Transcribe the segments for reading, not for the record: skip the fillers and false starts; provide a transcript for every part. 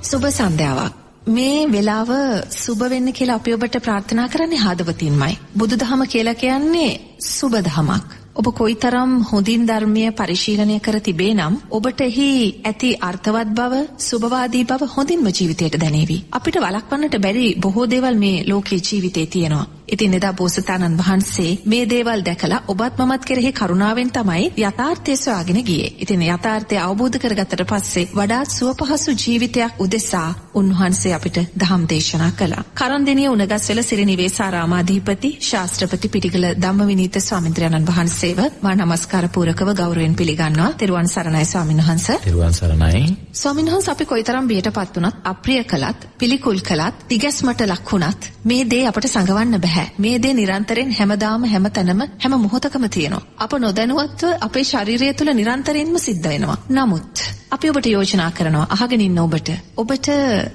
සුබ සන්ධ්‍යාවක්. මේ වෙලාව සුබ වෙන්න කියලා අපි ඔබට ප්‍රාර්ථනා කරන්නේ හදවතින්මයි. බුදුදහම කියලා කියන්නේ සුබ දහමක්. ඔබ කොයිතරම් හොඳින් ධර්මීය පරිශීලනය කර තිබේ නම් ඔබට එහි ඇති අර්ථවත් බව, සුබවාදී බව හොඳින්ම ජීවිතයට දැනේවි. අපිට වළක්වන්නට බැරි බොහෝ දේවල් මේ ලෝකේ ජීවිතේ තියෙනවා. ඉතින් එදා බෝසතාණන් වහන්සේ මේ දේවල් දැකලා ඔබත් මමත් කෙරෙහි කරුණාවෙන් තමයි යථාර්ථය සොයාගෙන ගියේ. ඉතින් යථාර්ථය අවබෝධ කරගත්තට පස්සේ වඩාත් සුවපහසු ජීවිතයක් උදෙසා උන්වහන්සේ අපිට ධම් දේශනා කළා. කරන්දෙනිය උණගස්වැල සිරිනිවේසාරාමාධිපති ශාස්ත්‍රපති පිටිගල ධම්මවිනීත ස්වාමීන් වහන්සේව මා නමස්කාර පූරකව ගෞරවයෙන් පිළිගන්නවා. තෙරුවන් සරණයි ස්වාමීන් වහන්සේ. තෙරුවන් සරණයි. ස්වාමීන් වහන්සේ අපි කොයිතරම් බියටපත් වුණත්, අප්‍රිය කළත්, පිළිකුල් කළත්, තිගැස්මට ලක් වුණත් මේ දේ අපට සංගවන්න බෑ. මේ දේ නිරන්තරයෙන් හැමදාම හැමතැනම හැම මොහොතකම තියෙනවා. අප නොදැනුවත්ව අපේ ශරීරය තුළ නිරන්තරයෙන්ම සිද්ධ වෙනවා. නමුත් අපි ඔබට යෝජනා කරනවා, අහගෙන ඉන්න ඔබට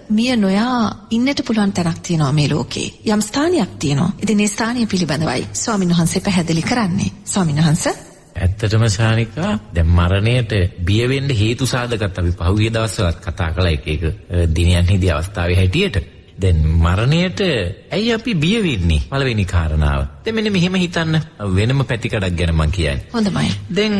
මිය නොයා ඉන්නට පුළුවන් තැනක් තියෙනවා මේ ලෝකේ. යම් ස්ථානයක් තියෙනවා. ඉතින් මේ ස්ථානය පිළිබඳවයි ස්වාමීන් වහන්සේ පැහැදිලි කරන්නේ. ස්වාමීන් වහන්සේ ඇත්තටම ශානිකා දැන් මරණයට බිය වෙන්න හේතු සාධකත් අපි පහුගිය දවස්වලත් කතා කළා එක දිනයන්හිදී අවස්ථාවේ හැටියට. දැන් මරණයට ඇයි අපි බිය වෙන්නේ? පළවෙනි කාරණාව. දැන් මෙන්න මෙහෙම හිතන්න වෙනම පැතිකඩක් ගැන මම කියන්නේ. හොඳයි. දැන්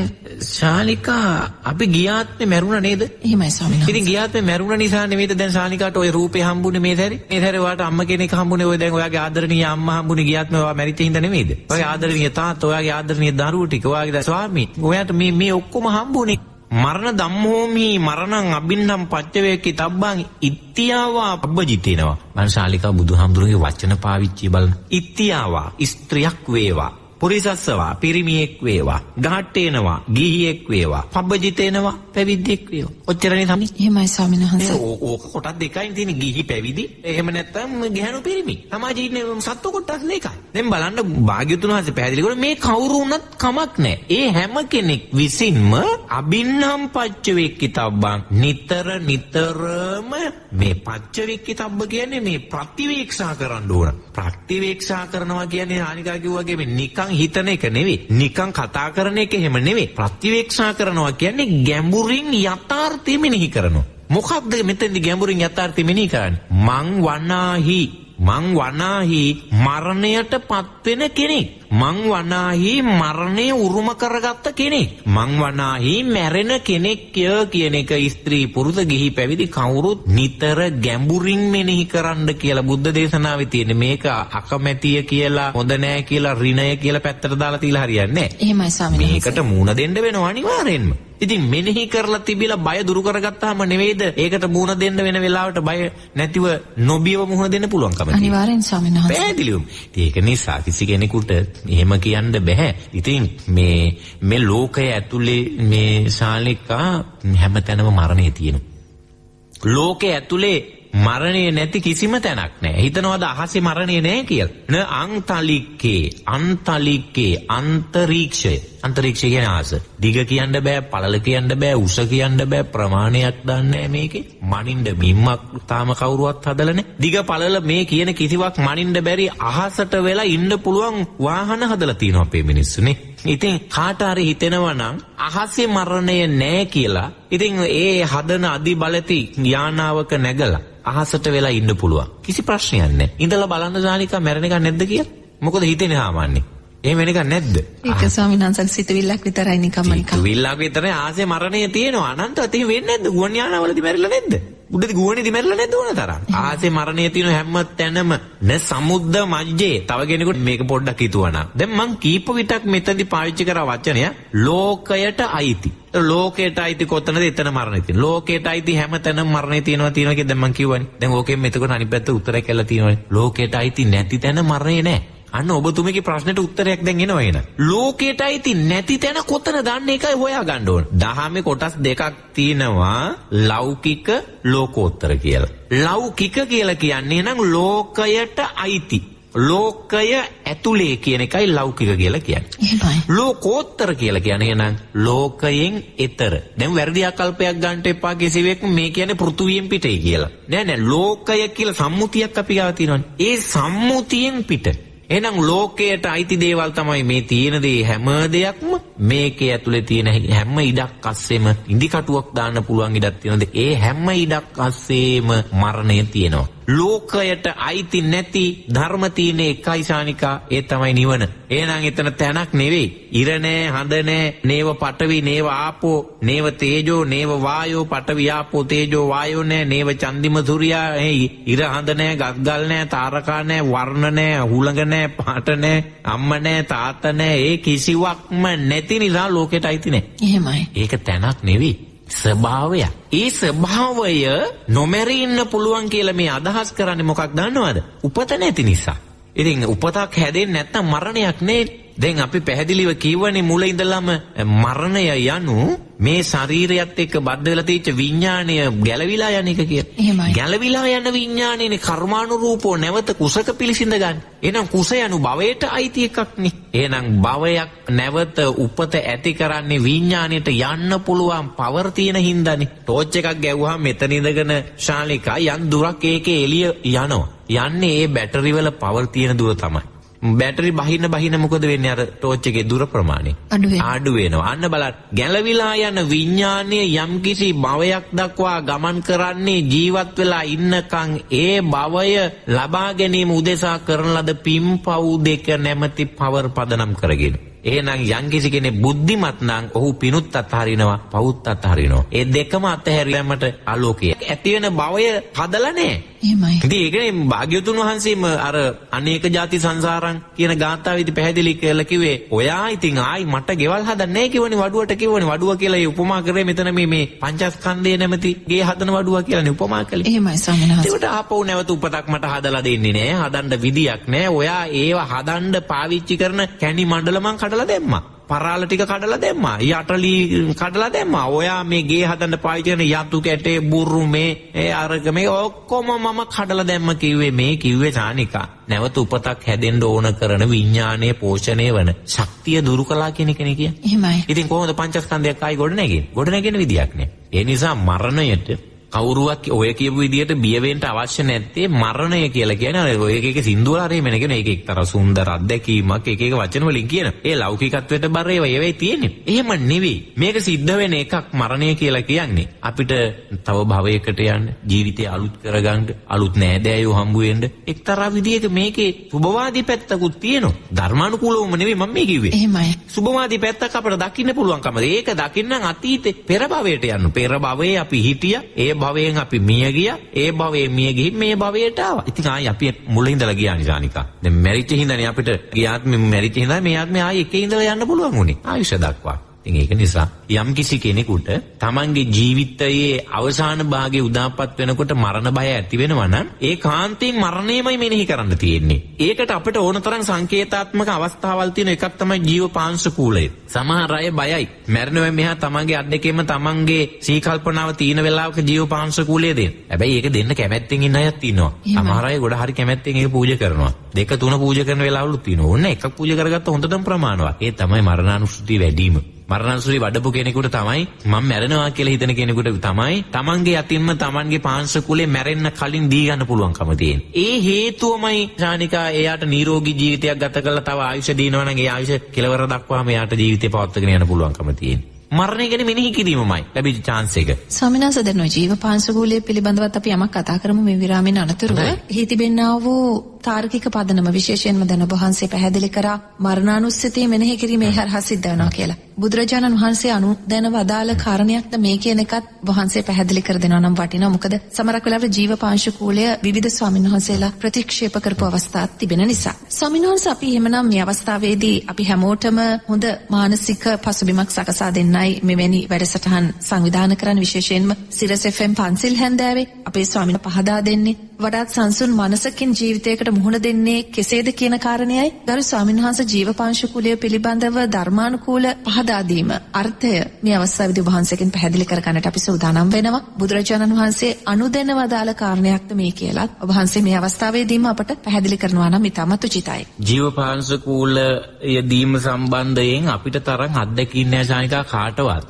ශානිකා අපි ගියාත්මේ මැරුණා නේද? එහෙමයි ස්වාමීන් වහන්සේ. ඉතින් ගියාත්මේ මැරුණා නිසා නෙමෙයිද දැන් ශානිකාට ওই රූපේ හම්බුනේ මේ සැරේ? මේ සැරේ ඔයාට අම්ම කෙනෙක් හම්බුනේ ඔය දැන් ඔයාගේ ආදරණීය අම්මා හම්බුනේ ගියාත්මේ ඔයා මැරිච්ච හින්දා නෙමෙයිද? ඔයාගේ ආදරණීය තාත්තා, ඔයාගේ ආදරණීය දරුවෝ ටික, ඔයාගේ ස්වාමී, ඔයාට මේ ඔක්කොම හම්බුනේ. මරණ ධම්මෝමි මරණං අබින්නම් පච්චවේකී තබ්බං ඉත්‍යාවා පබ්බජිතේනවා. මං ශාලිකා බුදුහාමුදුරගේ වචන පාවිච්චි බලන්න. ඉත්‍යාවා ස්ත්‍රියක් වේවා, පුරිසස්සවා පිරිමියෙක් වේවා, ගහට්ටේනවා ගිහියෙක් වේවා, පබ්බජිතේනවා පැවිද්දෙක් වේවා. ඔච්චරනේ තමයි. එහෙමයි ස්වාමීන් වහන්සේ. ඕක කොටස් දෙකයි තියෙන්නේ. ගිහි පැවිදි. එහෙම නැත්නම් ගැහණු පිරිමි. සමාජයේ ඉන්නේ සත්ව කොටස් දෙකයි. දැන් බලන්න භාග්‍යවතුන් වහන්සේ පැහැදිලි කරා මේ කවුරු වුණත් කමක් නැහැ. ඒ හැම කෙනෙක් විසින්ම අබින්නම් පච්චවේක්කිතබ්බං නිතරම මේ පච්චවේක්කිතබ්බ කියන්නේ මේ ප්‍රතිවේක්ෂා කරන්න ඕන. ප්‍රතිවේක්ෂා කරනවා කියන්නේ ආනිකා කිව්වාගේ මේ නිකන් හිතන එක නෙවෙයි. නිකන් කතා කරන එක එහෙම නෙවෙයි. ප්‍රතිවේක්ෂා කරනවා කියන්නේ ගැඹුරින් යථාර්ථය මෙනෙහි කරනවා. මොකක්ද මෙතෙන්දි ගැඹුරින් යථාර්ථය මෙනෙහි කරන්නේ? මං වනාහි මරණයට පත්වෙන කෙනෙක්. මං වනාහි මරණය උරුම කරගත්ත කෙනෙක්. මං වනාහි මැරෙන කෙනෙක් කියන එක ස්ත්‍රී පුරුෂ ගිහි පැවිදි කවුරුත් නිතර ගැඹුරින් මෙනෙහි කරන්න කියලා බුද්ධ දේශනාවේ තියෙන්නේ. මේක අකමැතිය කියලා, හොඳ නෑ කියලා, ඍණය කියලා පැත්තට දාලා තියලා හරියන්නේ නෑ. එහෙමයි ස්වාමීන් වහන්සේ. මේකට මූණ දෙන්න වෙනවා අනිවාර්යෙන්ම. ඉතින් මෙනෙහි කරලා තිබිලා බය දුරු කරගත්තාම නෙවෙයිද ඒකට මූණ දෙන්න වෙන වෙලාවට බය නැතිව නොබියව මූණ දෙන්න පුළුවන්කම තියෙනවා. අනිවාර්යෙන් ස්වාමීන් වහන්සේ. පැහැදිලිවම. ඒක නිසා කිසි කෙනෙකුට එහෙම කියන්න බෑ. ඉතින් මේ ලෝකය ඇතුලේ මේ ශාලිකා හැමතැනම මරණය තියෙනවා. ලෝකයේ ඇතුලේ මරණය නැති කිසිම තැනක් නැහැ. හිතනවාද අහසේ මරණය නැහැ කියලා? අන්තලික්කේ අන්තරීක්ෂය. අන්තරීක්ෂය කියන්නේ ආස. දිග කියන්න බෑ, පළල කියන්න බෑ, උස කියන්න බෑ, ප්‍රමාණයක් දන්නේ නැහැ මේකේ. මනින්න බිම්මක් තාම කවුරුවත් හදලා නැහැ. දිග පළල මේ කියන කිසිවක් මනින්න බැරි අහසට වෙලා ඉන්න පුළුවන් වාහන හදලා තියෙනවා අපේ මිනිස්සුනේ. ඉතින් කාට හරි හිතෙනවා නම් අහසේ මරණය නැහැ කියලා, ඉතින් ඒ හදන අධිබලති යානාවක නැගලා අහසට වෙලා ඉන්න පුළුවන්. කිසි ප්‍රශ්නයක් නැහැ. ඉඳලා බලන්න ශානිකා මැරෙන එක නැද්ද කියලා. මොකද හිතෙන්නේ සාමාන්‍යයෙන්. එහෙම වෙන එකක් නැද්ද? ඒක ස්වාමීන් වහන්සේ සිතවිල්ලක් විතරයි නිකම්ම නිකම්. සිතවිල්ලක් විතරයි. ආසේ මරණය තියෙනවා. අනන්තවත් එහෙම වෙන්නේ නැද්ද? ගුවන් යානාවලදී මැරිලා නැද්ද? උඩදී ගුවනේදී මැරිලා නැද්ද ඕන තරම්? ආසේ මරණය තියෙන හැම තැනම න සමුද්ද මජ්ජේ. තව කෙනෙකුට මේක පොඩ්ඩක් හිතුවනම්. දැන් මං කීප විටක් මෙතනදී පාවිච්චි කරා වචනය ලෝකයට අයිති. ලෝකයට අයිති කොතනද? එතන මරණය තියෙනවා. ලෝකයට අයිති හැම තැනම මරණය තියෙනවා කියලා දැන් මං කිව්වනේ. දැන් ඕකෙන් මෙතකොට අනිත් පැත්ත උත්තරයක් කියලා තියෙනවානේ. ලෝකයට අයිති නැති තැන මරණය නැහැ. අන්න ඔබතුමීගේ ප්‍රශ්නෙට උත්තරයක් දැන් එනවා එන. ලෝකයට අයිති නැති තැන කොතනද? අන්න ඒකයි හොයා ගන්න ඕන. දහමේ කොටස් දෙකක් තියෙනවා, ලෞකික ලෝකෝත්තර කියලා. ලෞකික කියලා කියන්නේ නම් ලෝකයට අයිති. ලෝකය ඇතුලේ කියන එකයි ලෞකික කියලා කියන්නේ. එහෙමයි. ලෝකෝත්තර කියලා කියන්නේ නම් ලෝකයෙන් එතර. දැන් වැරදි ආකල්පයක් ගන්නට එපා කිසිවෙක් මේ කියන්නේ පෘථුවියෙන් පිටේ කියලා. නෑ ලෝකය කියලා සම්මුතියක් අපි ගාව තියෙනවානේ. ඒ සම්මුතියෙන් පිට. එහෙනම් ලෝකයට අයිති දේවල් තමයි මේ තියෙන දේ හැම දෙයක්ම මේකේ ඇතුලේ තියෙන හැම ඉඩක් අස්සෙම ඉදි කටුවක් දාන්න පුළුවන් ඉඩක් තියෙනද ඒ හැම ඉඩක් අස්සෙම මරණය තියෙනවා. ලෝකයට අයිති නැති ධර්ම තියෙන එකයි ශානිකා ඒ තමයි නිවන. එහෙනම් එතන තැනක් නෙවෙයි. ඉර නෑ, හඳ නෑ, නේව පඨවි, නේව ආපෝ, නේව තේජෝ, නේව වායෝ, පඨවි ආපෝ තේජෝ වායෝ නෑ, නේව චන්දිම සූර්යා, ඉර හඳ නෑ, ගස්ගල් නෑ, තාරකා නෑ, වර්ණ නෑ, හුළඟ නෑ, පාට නෑ, අම්ම නෑ, තාත්තා නෑ, ඒ කිසිවක්ම නැති නිසා ලෝකයට අයිති නෑ. එහෙමයි. ඒක තැනක් නෙවෙයි. ස්වභාවය. ඒ ස්වභාවය නොමැරී ඉන්න පුළුවන් කියලා මේ අදහස් කරන්නේ මොකක් දන්නවද? උපත නැති නිසා. ඉතින් උපතක් හැදෙන්නේ නැත්නම් මරණයක් නේ. දැන් අපි පැහැදිලිව කියවනේ මුල ඉඳලම මරණය යනු මේ ශරීරයත් එක්ක බද්ධ වෙලා තියෙච්ච විඥාණය ගැලවිලා යන එක කියලා. ගැලවිලා යන විඥාණයනේ කර්මානුරූපෝ නැවත කුසක පිළිසිඳ ගන්න. එහෙනම් කුස යනු භවයට අයිති එකක් නේ. එහෙනම් භවයක් නැවත උපත ඇති කරන්නේ විඥාණයට යන්න පුළුවන් පවර් තියෙන හින්දානේ. ටෝච් එකක් ගැව්වහම මෙතන ඉඳගෙන ශාලිකා යන් දුරක් ඒකේ එළිය යනවා. යන්නේ ඒ බැටරි වල පවර් තියෙන දුර තමයි. බැටරි බහින්න මොකද වෙන්නේ? අර ටෝච් එකේ දුර ප්‍රමාණය අඩු වෙනවා. අන්න බලන්න. ගැලවිලා යන විඥානය යම්කිසි භවයක් දක්වා ගමන් කරන්නේ ජීවත් වෙලා ඉන්නකන් ඒ භවය ලබා ගැනීම උදෙසා කරන ලද පින්පව් දෙක නැමැති පවර් පදනම් කරගෙන. එහෙනම් යම්කිසි කෙනෙක් බුද්ධිමත් නම් ඔහු පිනුත් අත්හරිනවා, පවුත් අත්හරිනවා. ඒ දෙකම අත්හැරියමට ආලෝකය ඇති වෙන භවය හදලා නැහැ. එහෙමයි. ඉතින් ඒකනේ භාග්‍යවතුන් වහන්සේම අර අනේක ಜಾති සංසාරං කියන ගාථාවේදී පැහැදිලි කරලා කිව්වේ ඔයා ඉතින් ආයි මට ගෙවල් හදන්නේ නැහැ කිව්වනේ, වඩුවට කිව්වනේ. වඩුව කියලා ඒ උපමා කරේ මෙතන මේ පංචස්කන්ධය නැමැති ගේ හදන වඩුව කියලානේ උපමා කළේ. එහෙමයි ස්වාමීන් වහන්සේ. ඒකට ආපහු නැවත උපතක් මට හදලා දෙන්නේ නැහැ. හදන්න විදියක් නැහැ. ඔයා ඒව හදන්න පාවිච්චි කරන කැණි මණ්ඩල මං කඩලා දැම්මා. පරාල ටික කඩලා දැම්මා. යටලි කඩලා දැම්මා. ඔයා මේ ගේ හදන්න පාවිච්චි කරන යතු කැටේ බුරු මේ අරක මේ ඔක්කොම මම කඩලා දැම්ම කිව්වේ. මේ කිව්වේ ශානිකා නැවත උපතක් හැදෙන්න ඕන කරන විඥානයේ පෝෂණය වන ශක්තිය දුරු කළා කියන එකනේ කියන්නේ. එහෙමයි. ඉතින් කොහොමද පංචස්කන්ධයක් ආයි ගොඩ නැගෙන්නේ? ගොඩ නැගෙන විදියක් නෑ. ඒ නිසා මරණයට කවුරුවක් ඔය කියපු විදියට බිය වෙන්න අවශ්‍ය නැත්තේ. මරණය කියලා කියන්නේ ඔය එක සින්දුවල හරිය මෙන්න කියන එක එක්තරා සුන්දර අත්දැකීමක් එක වචන වලින් කියන. ඒ ලෞකිකත්වයට බර ඒවා ඒවයි තියෙන්නේ. එහෙම නෙවෙයි. මේක සිද්ධ වෙන එකක් මරණය කියලා කියන්නේ. අපිට තව භවයකට යන්න, ජීවිතය අලුත් කරගන්න, අලුත් නෑදෑයෝ හම්බ වෙන්න එක්තරා විදියක මේකේ සුභවාදී පැත්තකුත් තියෙනවා. ධර්මානුකූලවම නෙවෙයි මම මේ කිව්වේ. එහෙමයි. සුභවාදී පැත්තක් අපිට දකින්න පුළුවන්කම. ඒක දකින්න අතීතේ පෙර භවයට යන්න. පෙර භවයේ අපි හිටියා. ඒ භවයෙන් අපි මිය ගියා. ඒ භවයෙන් මිය ගිහින් මේ භවයට ආවා. ඉතින් ආයි අපි මුලින් ඉඳලා ගියානේ ශානිකා. දැන් මැරිච්ච හින්දානේ අපිට ගියාත්මෙ මැරිච්ච හින්දා මේ ආත්මේ ආයි එකේ ඉඳලා යන්න පුළුවන් උනේ. ආයුෂ දක්වා. ඉතින් ඒක නිසා යම්කිසි කෙනෙකුට තමන්ගේ ජීවිතයේ අවසාන භාගයේ උදාපත් වෙනකොට මරණ බය ඇති වෙනවා නම් ඒ කාන්තෙන් මරණයමයි මෙනෙහි කරන්න තියෙන්නේ. ඒකට අපිට ඕන තරම් සංකේතාත්මක අවස්ථාවල් තියෙන එකක් තමයි ජීව පාංශකූලය. සමහර අය බයයි. මැරෙනවා මෙහා තමන්ගේ අත් දෙකෙම තමන්ගේ සීකල්පනාව තියෙන වෙලාවක ජීව පාංශකූලය දෙන්න. හැබැයි ඒක දෙන්න කැමැත්තෙන් ඉන්න අයත් ඉන්නවා. සමහර අය ගොඩ හරි කැමැත්තෙන් ඒක පූජා කරනවා. 2-3 පූජා කරන වෙලාවලුත් තියෙනවා. ඕන්න එකක් පූජා කරගත්ත හොඳටම ප්‍රමාණවත්. ඒ තමයි මරණානුස්සතිය වැඩිම. මරණානුස්සතිය වඩපු කෙනෙකුට තමයි මම මැරෙනවා කියලා හිතන කෙනෙකුට තමයි තමන්ගේ අතින්ම තමන්ගේ පාංශකූලේ මැරෙන්න කලින් දී ගන්න පුළුවන්කම තියෙන්නේ. ඒ හේතුවමයි ශානිකා එයාට නිරෝගී ජීවිතයක් ගත කරලා තව ආයුෂ දිනනවා නම් ඒ ආයුෂ කෙලවර දක්වාම එයාට ජීවිතේ පවත්වාගෙන යන්න පුළුවන්කම තියෙන්නේ. මරණය ගැන මෙනෙහි කිරීමමයි ලැබිච්ච chance එක. ස්වාමීන් වහන්සේ දැන් ඔය ජීව පාංශකූලය පිළිබඳවත් අපි යමක් කතා කරමු මේ විරාමයෙන් අනතුරුව. එහි තිබෙනා වූ තාර්කික පදනම විශේෂයෙන්ම දැන් ඔබ වහන්සේ පැහැදිලි කරා මරණානුස්සතිය මෙනෙහි කිරීමේ හරහා සිද්ධ වෙනවා කියලා. බුදුරජාණන් වහන්සේ අනුදැනව අදාළ කාරණයක්ද මේ කියන එකත් වහන්සේ පැහැදිලි කර දෙනවා නම් වටිනවා. මොකද සමහරක් වෙලාවට ජීව පාංශකූලය විවිධ ස්වාමීන් වහන්සේලා ප්‍රතික්ෂේප කරපු අවස්ථාත් තිබෙන නිසා. ස්වාමීන් වහන්සේ අපි එහෙමනම් මේ අවස්ථාවේදී අපි හැමෝටම හොඳ මානසික පසුබිමක් සකසා දෙන්නයි මෙවැනි වැඩසටහන් සංවිධානය කරන විශේෂයෙන්ම සිරස් FM පන්සිල් හැන්දෑවේ අපේ ස්වාමීන් පහදා දෙන්නේ වඩාත් සංසුන් මනසකින් ජීවිතයකට මුහුණ දෙන්නේ කෙසේද කියන කාරණයයි ගරු ස්වාමීන් වහන්සේ ජීව පාංශකූලය පිළිබඳව ධර්මානුකූල පහදා දීම අර්ථය මේ අවස්ථාවේදී වහන්සේකින් පැහැදිලි කර ගන්නට අපි සූදානම් වෙනවා. බුදුරජාණන් වහන්සේ අනුදැනව දාලා කාරණයක්ද මේ කියලා ඔබ වහන්සේ මේ අවස්ථාවේදීම අපට පැහැදිලි කරනවා නම් ඉතාමත් උචිතයි. ජීව පාංශකූලය දීම සම්බන්ධයෙන් අපිට තරම් අත්දැකීම් නැහැ ශානිකා කාටවත්.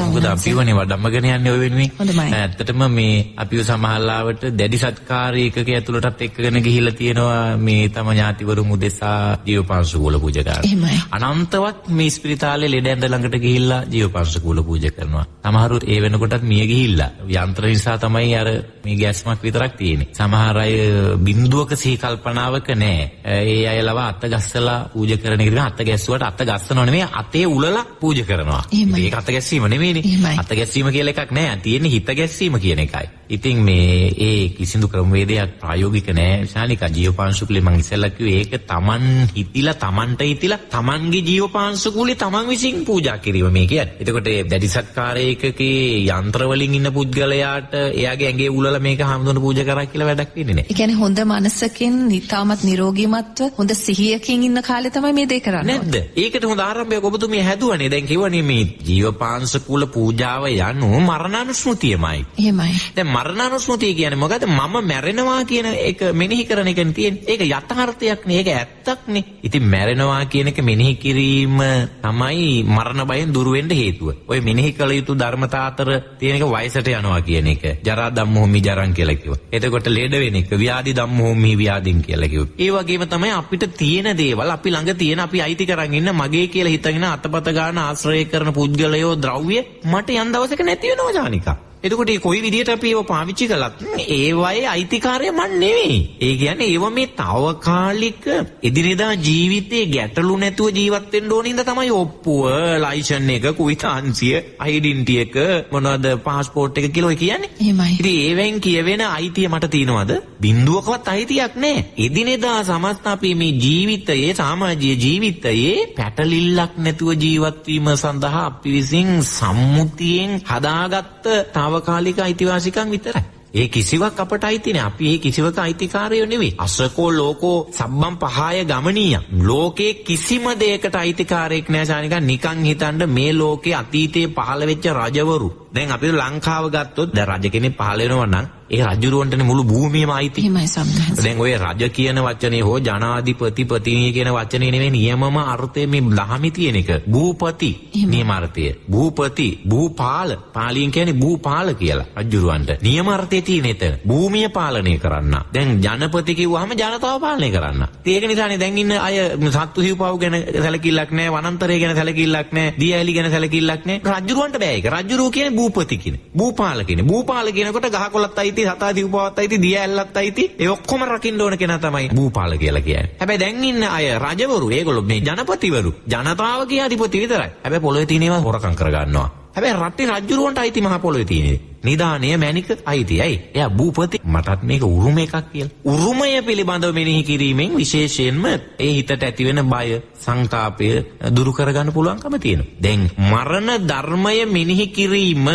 මොකද අපිවනේ වඩම්මගෙන යන්නේ ඔය වෙනුවෙන්. ඇත්තටම මේ අපිව සමහරලාවට දැඩි සත්කාරය ඒකක ඇතුළටත් එක්කගෙන ගිහිල්ලා තියෙනවා මේ තම ඥාතිවරුන් උදෙසා ජීවපාංශුකූල පූජා කරනවා. අනන්තවත් මේ ස්පිරිතාලේ ලෙඩ ඇඳ ළඟට ගිහිල්ලා ජීවපාංශුකූල පූජා කරනවා. සමහරු ඒ වෙනකොටත් මිය ගිහිල්ලා යන්ත්‍ර නිසා තමයි අර මේ ගැස්මක් විතරක් තියෙන්නේ. සමහර අය බිඳුවක සිහි කල්පනාවක නැහැ. ඒ අය ලව අත ගස්සලා පූජා කරන එක අත ගැස්සුවට අත ගස්සනව නෙමෙයි අතේ උලලා පූජා කරනවා. ඒක අත ගැස්සීම නෙමෙයිනේ. අත ගැස්සීම කියලා එකක් නැහැ. තියෙන්නේ හිත ගැස්සීම කියන එකයි. ඉතින් මේ ඒ කිසිදු ක්‍රමවේදයක් ප්‍රායෝගික නැහැ. ශානිකා ජීවපාංශුකුලේ මං ඉස්සෙල්ලා කිව්වේ ඒක Taman හිතිලා Tamanට හිතිලා Tamanගේ ජීවපාංශුකුලේ Taman විසින් පූජා කිරීම මේ කියන්නේ. එතකොට දැඩි සත්කාරයකකේ යන්ත්‍ර වලින් ඉන්න පුද්ගලයාට එයාගේ ඇඟේ උලලා මේක හාමුදුරන පූජා කරා කියලා වැඩක් වෙන්නේ නැහැ. ඒ කියන්නේ හොඳ මනසකින් නිතාමත් නිරෝගීමත්ව හොඳ සිහියකින් ඉන්න කාලේ තමයි මේ දේ කරන්නේ. නැද්ද? ඒකට හොඳ ආරම්භයක් ඔබතුමිය හැදුවනේ. දැන් කිව්වනේ මේ ජීවපාංශුකුල පූජාව යනු මරණානුස්මෘතියමයි. එහෙමයි. දැන් මරණානුස්මෘතිය කියන්නේ මොකද? මම මැරෙනවා කියන එක මෙනෙහි කරන එකනේ තියෙන්නේ. ඒක යථාර්ථයක් නේ. ඒක ඇත්තක් නේ. ඉතින් මැරෙනවා කියන එක මෙනෙහි කිරීම තමයි මරණ බයෙන් දුර වෙන්න හේතුව. ඔය මෙනෙහි කළ යුතු ධර්මතා අතර තියෙන එක වයසට යනවා කියන එක. ජරා ධම්මෝමි ජරං කියලා කිව්වා. එතකොට ලෙඩ වෙන එක ව්‍යාධි ධම්මෝමි ව්‍යාධින් කියලා කිව්වා. ඒ වගේම තමයි අපිට තියෙන දේවල් අපි ළඟ තියෙන අපි අයිති කරන් ඉන්න මගේ කියලා හිතගෙන අතපත ගන්න ආශ්‍රය කරන පුද්ගලයෝ ද්‍රව්‍ය මට යම් දවසක නැති වෙනවා ජානිකා. එතකොට මේ කොයි විදියට අපි ඒව පාවිච්චි කළත් ඒ වගේ අයිතිකාරය මන් නෙවෙයි. ඒ කියන්නේ ඒව මේ తాවකාලික එදිනෙදා ජීවිතේ ගැටලු නැතුව ජීවත් වෙන්න ඕන ඉඳ තමයි ඔප්පුව, ලයිසන් එක, කුයිතාන්සිය, ඩෙන්ටිටි එක, මොනවද පාස්පෝර්ට් එක කියලා ඔය කියන්නේ. එහෙමයි. ඉතින් ඒවෙන් කියවෙන අයිතිය මට තියෙනවද? බිඳුවකවත් අයිතියක් නැහැ. එදිනෙදා සමස්ත අපි මේ ජීවිතයේ සමාජීය ජීවිතයේ පැටලිල්ලක් නැතුව ජීවත් වීම සඳහා අපි විසින් සම්මුතියෙන් හදාගත්ත තාවකාලික අයිතිවාසිකම් විතරයි. ඒ කිසිවක් අපට අයිති නෑ. අපි ඒ කිසිවක අයිතිකාරයෝ නෙවෙයි. අසකෝ ලෝකෝ සබ්බම් පහය ගමනීය. ලෝකේ කිසිම දෙයකට අයිතිකාරයෙක් නෑ ශානිකා. නිකන් හිතන්න මේ ලෝකේ අතීතයේ පහළ වෙච්ච රජවරු. දැන් අපි ලංකාව ගත්තොත් දැන් රජ කෙනෙක් පහළ වෙනවා නම් ඒ රජුරවන්ටනේ මුළු භූමියම අයිති. එහෙමයි සම්මත. දැන් ඔය රජ කියන වචනේ හෝ ජනාධිපති පතිනිය කියන වචනේ නෙවෙයි නියමම අර්ථය මේ දහමේ තියෙන එක. භූපති නියම අර්ථය. භූපති, භූපාල. පාලියෙන් කියන්නේ භූපාල කියලා රජුරවන්ට. නියම අර්ථය තියෙන එතන. භූමිය පාලනය කරන්න. දැන් ජනපති කිව්වහම ජනතාව පාලනය කරන්න. ඒක නිසානේ දැන් ඉන්න අය සත්තු හිව්පව් ගැන සැලකිල්ලක් නැහැ, වනාන්තරය ගැන සැලකිල්ලක් නැහැ, දියඇලි ගැන සැලකිල්ලක් නැහැ. රජුරවන්ට බෑ ඒක. රජුරෝ කියන්නේ භූපති කියන්නේ. භූපාල කියන්නේ. භූපාල කියනකොට ගහකොළත් අයිති, සතා දිව්පවත් අයිති, දිය ඇල්ලත් අයිති. ඒ ඔක්කොම රකින්න ඕන කෙනා තමයි භූපාල කියලා කියන්නේ. හැබැයි දැන් ඉන්න අය රජවරු, ඒගොල්ලෝ මේ ජනපතිවරු, ජනතාවගේ අධිපති විතරයි. හැබැයි පොළොවේ තියෙන ඒවා හොරකම් කරගන්නවා. හැබැයි රටේ රජුරවන්ට අයිති මහ පොළොවේ තියෙන්නේ. නිදානය මැනික අයිතියයි. එයා භූපති. මටත් මේක උරුම එකක් කියලා. උරුමය පිළිබඳව මෙනෙහි කිරීමෙන් විශේෂයෙන්ම ඒ හිතට ඇතිවෙන බය, සංతాපය දුරු කරගන්න පුළුවන්කම තියෙනවා. දැන් මරණ ධර්මය මෙනෙහි කිරීම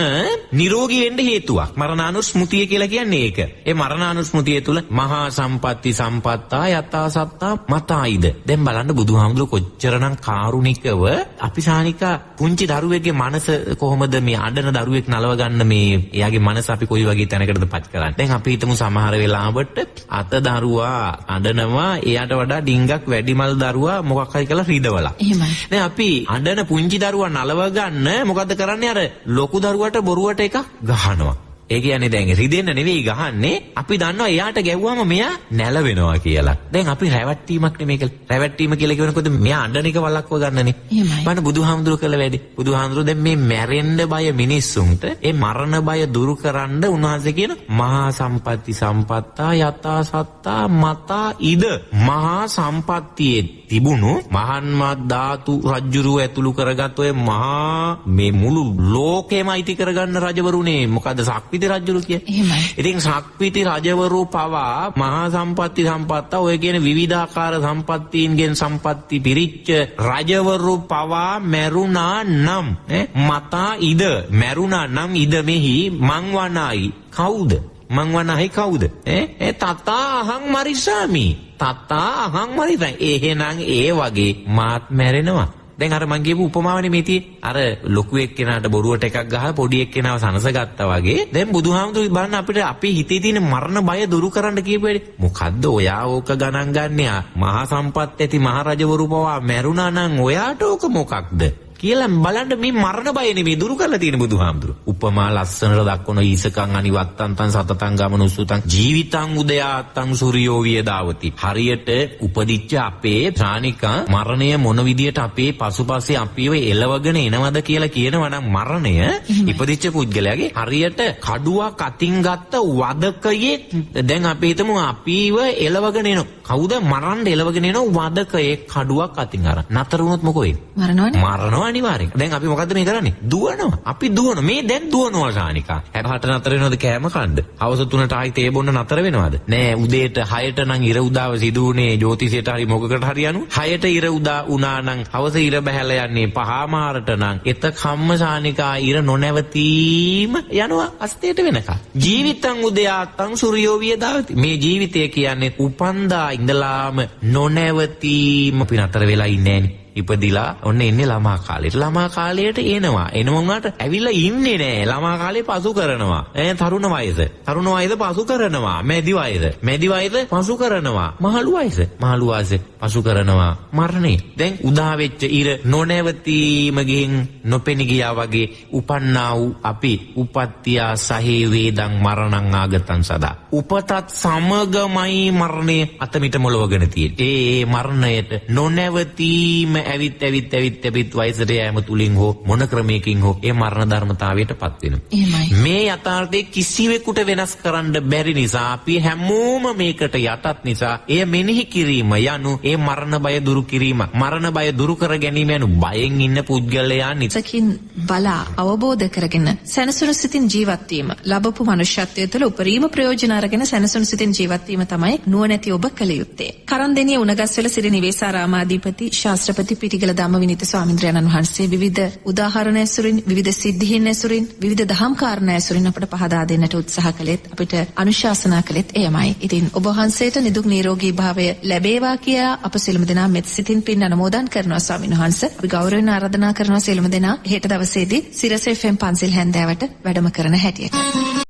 නිරෝගී වෙන්න හේතුවක්. මරණානුස්මෘතිය කියලා කියන්නේ ඒක. ඒ මරණානුස්මෘතිය තුල මහා සම්පatti සම්පත්තා යතා සත්තා මතායිද. දැන් බලන්න බුදුහාමුදුරුවෝ කොච්චරනම් කාරුණිකව අපි ශානිකා පුංචි දරුවෙක්ගේ මනස කොහොමද මේ අඬන දරුවෙක් නලව ගන්න මේ එයාගේ මනස අපි කොයි වගේ තැනකටද පච් කරන්නේ. දැන් අපි හිතමු සමහර වෙලාවට අත දරුවා අඬනවා එයාට වඩා ඩිංගක් වැඩිමල් දරුවා මොකක් හරි කියලා රිදවලා. එහෙමයි. දැන් අපි අඬන පුංචි දරුවා නලව ගන්න මොකද්ද කරන්නේ? අර ලොකු දරුවට බොරුවට එකක් ගහනවා. ඒ කියන්නේ දැන් රිදෙන්න නෙවෙයි ගහන්නේ. අපි දන්නවා එයාට ගැව්වම මෙයා නැලවෙනවා කියලා. දැන් අපි රැවට්ටීමක් නෙමෙයි කියලා. රැවට්ටීම කියලා කියනකොට මෙයා අඬන එක වළක්ව ගන්නනේ. බලන්න බුදුහාමුදුරුවෝ කළ වැඩේ. බුදුහාමුදුරුවෝ දැන් මේ මැරෙන්න බය මිනිස්සුන්ට ඒ මරණ බය දුරු කරන්න උන්වහන්සේ කියන මහා සම්පatti සම්පත්තා යතා සත්තා මතා ඉද. මහා සම්පත්තියේ තිබුණු මහන්මත් ධාතු රජ්ජුරුව ඇතුළු කරගත් ඔය මහා මේ මුළු ලෝකෙම අයිති කරගන්න රජවරුනේ. මොකද සක්විති රජුරු කියන්නේ. ඉතින් සක්විති රජවරු පවා මහා සම්පatti සම්පත්තා ඔය කියන විවිධාකාර සම්පත්තීන්ගෙන් සම්පatti පිරිච්ච රජවරු පවා මරුණා නම් මතා ඉද මරුණා නම් ඉද මෙහි මං වනායි කවුද? මං වනායි කවුද? තතා අහං මරිසාමි. තතා අහං මරිසාමි. එහෙනම් ඒ වගේ මාත් මැරෙනවා. දැන් අර මං කියපු උපමාවනේ මේ තියෙන්නේ. අර ලොකු එක්කෙනාට බොරුවට එකක් ගහලා පොඩි එක්කෙනාව සනසගත්තා වගේ. දැන් බුදුහාමුදුරුවෝ බලන්න අපිට අපේ හිතේ තියෙන මරණ බය දුරු කරන්න කියපු වැඩේ. මොකද්ද ඔයා ඕක ගණන් ගන්නේ? මහා සම්පත් ඇති මහ රජවරු පවා මැරුණා නම් ඔයාට ඕක මොකක්ද කියලා බලන්න මේ මරණ බය නෙමෙයි දුරු කරලා තියෙන බුදුහාමුදුරු. උපමා ලස්සනට දක්වන ඊසකං අනිවත්තන්තං සතතං ගමනුස්සුතං ජීවිතං උදයාත්තං සූර්යෝ වියදාවති. හරියට උපදිච්ච අපේ ත්‍රාණිකා මරණය මොන විදියට අපේ පසුපස්සේ අපිව එලවගෙන එනවද කියලා කියනවා නම් මරණය ඉපදිච්ච පුද්ගලයාගේ හරියට කඩුවක් අතින් ගත්ත වදකයේ දැන් අපි හිතමු අපිව එලවගෙන එනවා. කවුද මරන්න එලවගෙන එන වදකයේ කඩුවක් අතින් අරන්. නතර වුණොත් මොකෝ වෙන්නේ? මරණවනේ. මරනවා අනිවාර්යෙන්. දැන් අපි මොකද්ද මේ කරන්නේ? දුවනවා. අපි දුවනවා. මේ දැන් දුවනවා ශානිකා. 6ට නතර වෙනවද කෑම කන්න? හවස 3ට ආයි තේ බොන්න නතර වෙනවද? නෑ උදේට 6ට නම් ඉර උදාව සිදු වුණේ ජ්‍යොතිෂයට හරි මොකකට හරි යනු. 6ට ඉර උදා වුණා නම් හවස ඉර බහැලා යන්නේ 5:00ට නම් එත කම්ම ශානිකා ඉර නොනැවතීම යනවා අස්තේට වෙනකම්. ජීවිතං උදයාත්තං සූර්යෝ වියදාවති. මේ ජීවිතය කියන්නේ උපන්දා ඉඳලාම නොනැවතීම අපි නතර වෙලා ඉන්නේ නෑනේ. ඉපදිලා ඔන්න එන්නේ ළමා කාලේට. ළමා කාලයට එනවා. එනම උනාට ඇවිල්ලා ඉන්නේ නෑ. ළමා කාලේ පසු කරනවා. තරුණ වයස. තරුණ වයස පසු කරනවා. මැදි වයස. මැදි වයස පසු කරනවා. මහලු වයස. මහලු වයස පසු කරනවා. මරණය. දැන් උදා වෙච්ච ඉර නොනැවතීම ගින් නොපෙනී ගියා වගේ උපන්නා වූ අපි උපත්තියා සහේ වේදං මරණං ආගතං සදා. උපතත් සමගමයි මරණය අතමිට මොලවගෙන තියෙන්නේ. ඒ මරණයට නොනැවතීම ඇවිත් වයසට යෑම තුලින් හෝ මොන ක්‍රමයකින් හෝ ඒ මරණ ධර්මතාවයට පත් වෙනවා. මේ යථාර්ථයේ කිසිවෙකුට වෙනස් කරන්න බැරි නිසා අපි හැමෝම මේකට යටත් නිසා එය මෙනෙහි කිරීම යනු ඒ මරණ බය දුරු කිරීම. මරණ බය දුරු කර ගැනීම යනු බයෙන් ඉන්න පුද්ගලයා නිසකින් බලා අවබෝධ කරගෙන සැනසුණු සිතින් ජීවත් වීම. ලැබපු මනුෂ්‍යත්වය තුළ උපරිම ප්‍රයෝජන අරගෙන සැනසුණු සිතින් ජීවත් වීම තමයි නුවණැති ඔබ කළ යුත්තේ. කරන්දෙනිය උණගස්වල සිරි නිවේසාරාමාධිපති ශාස්ත්‍රපති පිටිගල ධම්මවිනිත ස්වාමීන්ද්‍රයන්න් වහන්සේ විවිධ උදාහරණ ඇසුරින් විවිධ සිද්ධීන් ඇසුරින් විවිධ දහම් කාරණා ඇසුරින් අපට පහදා දෙන්නට උත්සාහ කළෙත් අපිට අනුශාසනා කළෙත් එයමයි. ඉතින් ඔබ වහන්සේට නිදුක් නිරෝගී භාවය ලැබේවා කියා අප සියලුම දෙනා මෙත් සිතින් පින් අනුමෝදන් කරනවා ස්වාමීන් වහන්සේ. අපි ගෞරවයෙන් ආරාධනා කරනවා සියලුම දෙනා හෙට දවසේදී සිරස FM පන්සිල් හැන්දෑවට වැඩම කරන හැටියට.